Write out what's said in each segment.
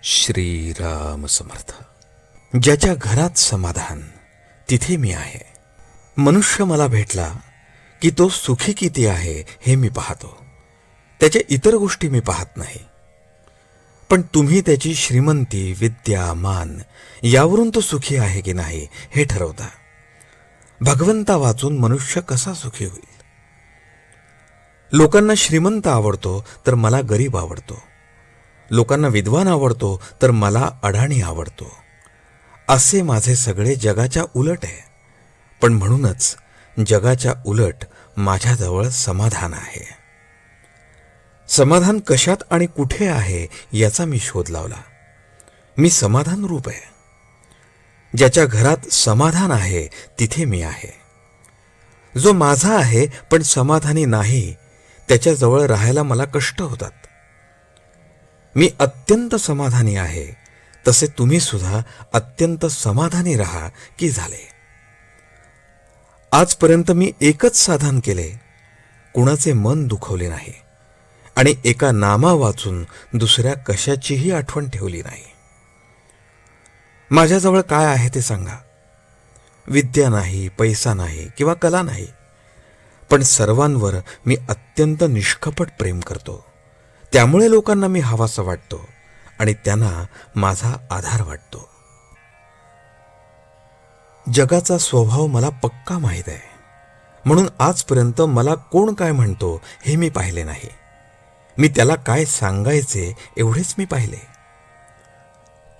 श्रीराम समर्थ. ज्याच्या घरात समाधान तिथे मी आहे. मनुष्य मला भेटला की तो सुखी किती आहे हे मी पाहतो. त्याच्या इतर गोष्टी मी पाहत नाही. पण तुम्ही त्याची श्रीमंती, विद्या, मान यावरून तो सुखी आहे की नाही हे ठरवता. भगवंता वाचून मनुष्य कसा सुखी होईल? लोकांना श्रीमंत आवडतो तर मला गरीब आवडतो. लोकांना विद्वान आवडतो तर मला अडाणी आवडतो. असे माझे सगळे जगाच्या उलट आहे. पण म्हणूनच जगाच्या उलट माझ्याजवळ समाधान आहे. समाधान कशात आणि कुठे आहे याचा मी शोध लावला. मी समाधान रूप आहे. ज्याच्या घरात समाधान आहे तिथे मी आहे. जो माझा आहे पण समाधानी नाही त्याच्याजवळ राहायला मला कष्ट होतात. मी अत्यंत समाधानी आहे. तसे तुम्ही सुद्धा अत्यंत समाधानी राहा की झाले. आजपर्यंत मी एकच साधन केले, कुणाचे मन दुखवले नाही आणि एका नामा वाचून दुसऱ्या कशाचीही आठवण ठेवली नाही. माझ्याजवळ काय आहे ते सांगा. विद्या नाही, पैसा नाही किंवा कला नाही, पण सर्वांवर मी अत्यंत निष्कपट प्रेम करतो. त्यामुळे लोकांना मी हवासा वाटतो आणि त्यांना माझा आधार वाटतो. जगाचा स्वभाव मला पक्का माहीत आहे. म्हणून आजपर्यंत मला कोण काय म्हणतो हे मी पाहिले नाही. मी त्याला काय सांगायचे एवढेच मी पाहिले.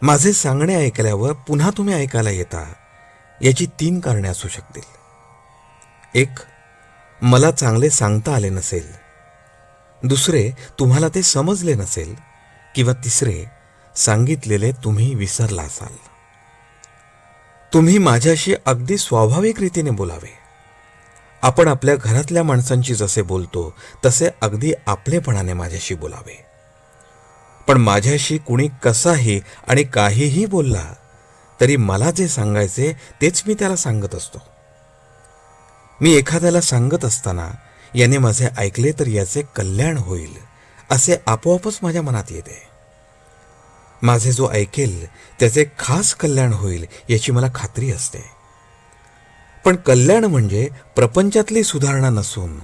माझे सांगणे ऐकल्यावर पुन्हा तुम्ही ऐकायला येता याची 3 कारणे असू शकतील. 1. मला चांगले सांगता आले नसेल. 2. तुम्हाला ते समजले नसेल. किंवा 3. सांगितलेले तुम्ही विसरला असाल. तुम्ही माझ्याशी अगदी स्वाभाविक रीतीने बोलावे. आपण आपल्या घरातल्या माणसांशी जसे बोलतो तसे अगदी आपलेपणाने माझ्याशी बोलावे. पण माझ्याशी कुणी कसाही आणि काहीही बोलला तरी मला जे सांगायचे तेच मी त्याला सांगत असतो. मी एखाद्याला सांगत असताना याने माझे ऐकले तर याचे कल्याण होईल असे आपोआपच माझ्या मनात येते. माझे जो ऐकेल त्याचे खास कल्याण होईल याची मला खात्री असते. पण कल्याण म्हणजे प्रपंचातली सुधारणा नसून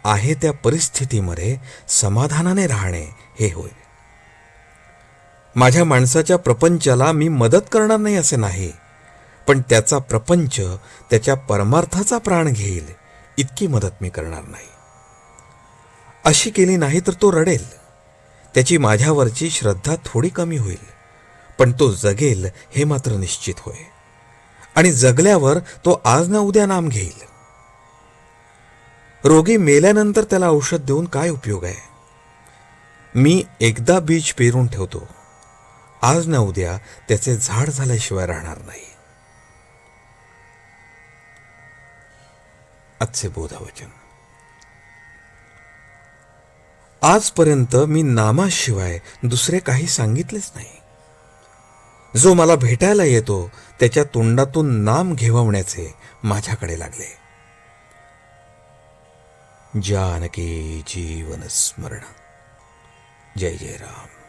आहे त्या परिस्थितीमध्ये समाधानाने राहणे हे होय. माझ्या माणसाच्या प्रपंचाला मी मदत करणार नाही असे नाही, पण त्याचा प्रपंच त्याच्या परमार्थाचा प्राण घेईल इतकी मदत मी करणार नाही. अशी केली नाही तर तो रडेल. त्याची माझ्यावरची श्रद्धा थोडी कमी होईल, पण तो जगेल हे मात्र निश्चित होय. आणि जगल्यावर तो आज ना उद्या नाम घेईल. रोगी मेल्यानंतर त्याला औषध देऊन काय उपयोग आहे? मी एकदा बीज पेरून ठेवतो, आज ना उद्या त्याचे झाड झाल्याशिवाय राहणार नाही. आजचे बोधवचन. आजपर्यंत मी नामाशिवाय दुसरे काही सांगितलेच नाही. जो मला भेटायला येतो त्याच्या तोंडातून नाम घेवण्याचे माझ्याकडे लागले. जानकी जीवन स्मरण. जय जय राम.